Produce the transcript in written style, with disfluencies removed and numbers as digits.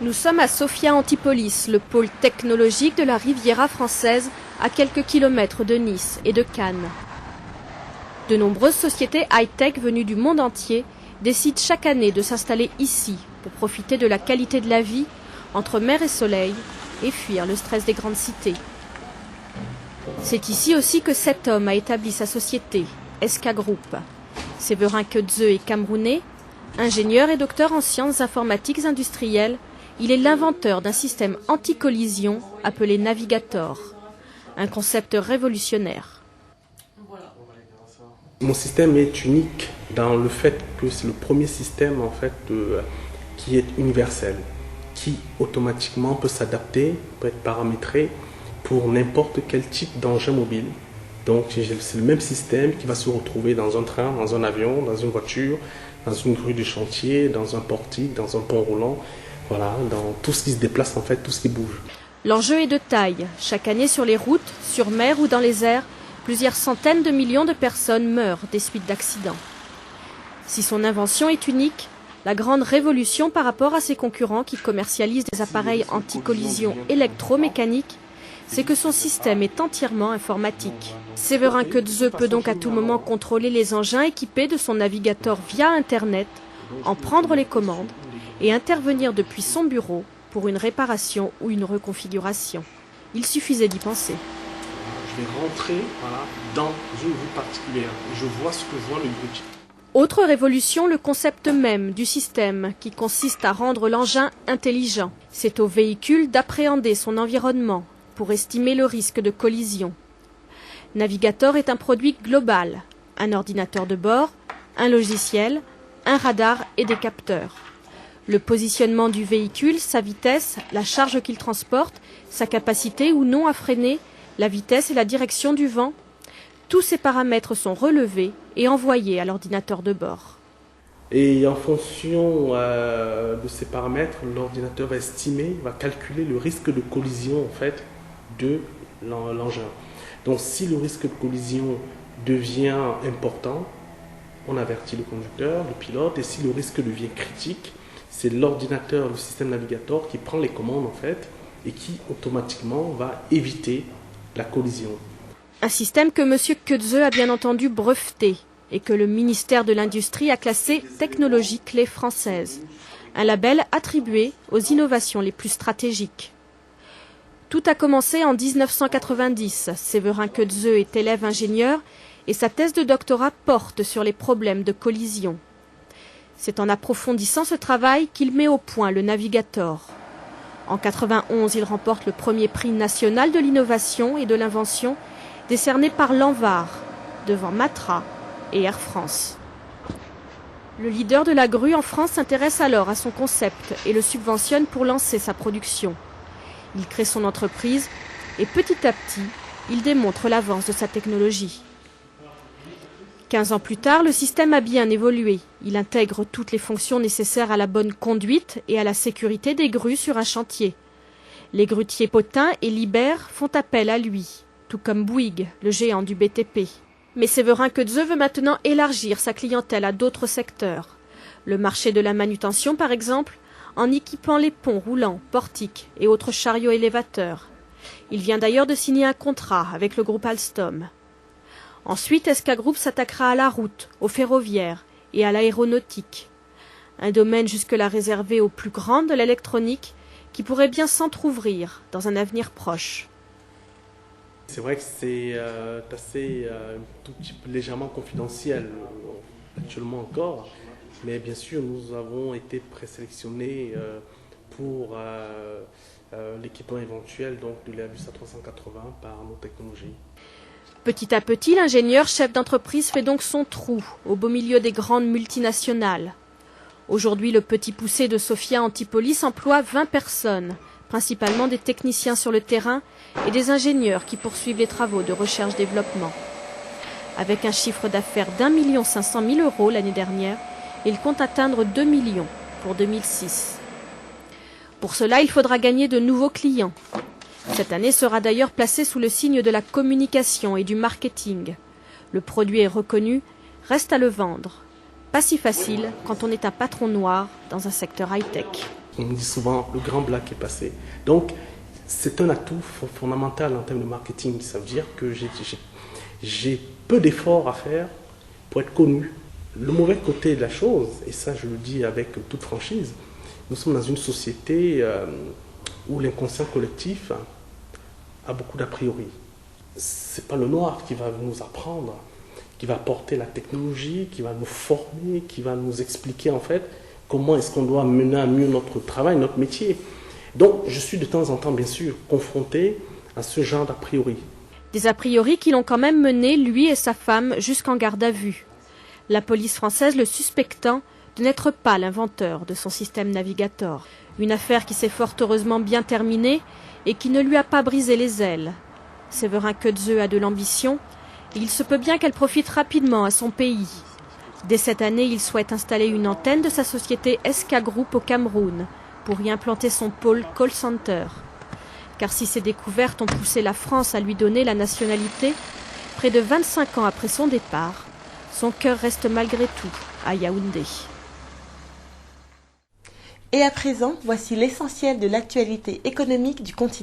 Nous sommes à Sophia Antipolis, le pôle technologique de la Riviera française, à quelques kilomètres de Nice et de Cannes. De nombreuses sociétés high-tech venues du monde entier décident chaque année de s'installer ici pour profiter de la qualité de la vie entre mer et soleil et fuir le stress des grandes cités. C'est ici aussi que cet homme a établi sa société, SK Group. Séverin Keutze est camerounais, ingénieur et docteur en sciences informatiques industrielles. Il est l'inventeur d'un système anti-collision appelé Navigator, un concept révolutionnaire. Mon système est unique dans le fait que c'est le premier système en fait, qui est universel, qui automatiquement peut s'adapter, peut être paramétré pour n'importe quel type d'engin mobile. Donc c'est le même système qui va se retrouver dans un train, dans un avion, dans une voiture, dans une grue de chantier, dans un portique, dans un pont roulant. Voilà, dans tout ce qui se déplace en fait, tout ce qui bouge. L'enjeu est de taille. Chaque année sur les routes, sur mer ou dans les airs, plusieurs centaines de millions de personnes meurent des suites d'accidents. Si son invention est unique, la grande révolution par rapport à ses concurrents qui commercialisent des appareils anti-collision électromécaniques, c'est que son système est entièrement informatique. Séverin Keutze peut donc à tout moment contrôler les engins équipés de son navigateur via Internet, en prendre les commandes et intervenir depuis son bureau pour une réparation ou une reconfiguration. Il suffisait d'y penser. Je vais rentrer dans une roue particulière. Je vois ce que voit le grutier. Autre révolution, le concept même du système qui consiste à rendre l'engin intelligent. C'est au véhicule d'appréhender son environnement pour estimer le risque de collision. Navigator est un produit global, un ordinateur de bord, un logiciel, un radar et des capteurs. Le positionnement du véhicule, sa vitesse, la charge qu'il transporte, sa capacité ou non à freiner, la vitesse et la direction du vent, tous ces paramètres sont relevés et envoyés à l'ordinateur de bord. Et en fonction de ces paramètres, l'ordinateur va estimer, va calculer le risque de collision en fait, de l'engin. Donc si le risque de collision devient important, on avertit le conducteur, le pilote, et si le risque devient critique, c'est l'ordinateur, le système Navigator qui prend les commandes en fait et qui automatiquement va éviter la collision. Un système que M. Keutze a bien entendu breveté et que le ministère de l'Industrie a classé technologie clé française, un label attribué aux innovations les plus stratégiques. Tout a commencé en 1990. Séverin Keutze est élève ingénieur et sa thèse de doctorat porte sur les problèmes de collision. C'est en approfondissant ce travail qu'il met au point le Navigator. En 1991, il remporte le premier prix national de l'innovation et de l'invention décerné par l'ANVAR, devant Matra et Air France. Le leader de la grue en France s'intéresse alors à son concept et le subventionne pour lancer sa production. Il crée son entreprise et petit à petit, il démontre l'avance de sa technologie. 15 ans plus tard, le système a bien évolué. Il intègre toutes les fonctions nécessaires à la bonne conduite et à la sécurité des grues sur un chantier. Les grutiers Potin et Libert font appel à lui, tout comme Bouygues, le géant du BTP. Mais Séverin Keutze veut maintenant élargir sa clientèle à d'autres secteurs. Le marché de la manutention, par exemple, en équipant les ponts roulants, portiques et autres chariots élévateurs. Il vient d'ailleurs de signer un contrat avec le groupe Alstom. Ensuite, SK Group s'attaquera à la route, au ferroviaire et à l'aéronautique. Un domaine jusque-là réservé aux plus grands de l'électronique qui pourrait bien s'entrouvrir dans un avenir proche. C'est vrai que c'est assez tout petit peu légèrement confidentiel actuellement encore, mais bien sûr nous avons été présélectionnés pour l'équipement éventuel donc, de l'Airbus A380 par nos technologies. Petit à petit, l'ingénieur chef d'entreprise fait donc son trou au beau milieu des grandes multinationales. Aujourd'hui, le petit poussé de Sophia Antipolis emploie 20 personnes, principalement des techniciens sur le terrain et des ingénieurs qui poursuivent les travaux de recherche-développement. Avec un chiffre d'affaires d'1 500 000 € l'année dernière, il compte atteindre 2 millions pour 2006. Pour cela, il faudra gagner de nouveaux clients. Cette année sera d'ailleurs placée sous le signe de la communication et du marketing. Le produit est reconnu, reste à le vendre. Pas si facile quand on est un patron noir dans un secteur high-tech. On me dit souvent, le grand black est passé. Donc, c'est un atout fondamental en termes de marketing. Ça veut dire que j'ai peu d'efforts à faire pour être connu. Le mauvais côté de la chose, et ça je le dis avec toute franchise, nous sommes dans une société où l'inconscient collectif a beaucoup d'a priori. C'est pas le noir qui va nous apprendre, qui va porter la technologie, qui va nous former, qui va nous expliquer en fait comment est-ce qu'on doit mener à mieux notre travail, notre métier. Donc je suis de temps en temps bien sûr confronté à ce genre d'a priori. Des a priori qui l'ont quand même mené, lui et sa femme, jusqu'en garde à vue. La police française le suspectant de n'être pas l'inventeur de son système Navigator. Une affaire qui s'est fort heureusement bien terminée et qui ne lui a pas brisé les ailes. Séverin Quetzeux a de l'ambition et il se peut bien qu'elle profite rapidement à son pays. Dès cette année, il souhaite installer une antenne de sa société SK Group au Cameroun pour y implanter son pôle call center. Car si ses découvertes ont poussé la France à lui donner la nationalité, près de 25 ans après son départ, son cœur reste malgré tout à Yaoundé. Et à présent, voici l'essentiel de l'actualité économique du continent.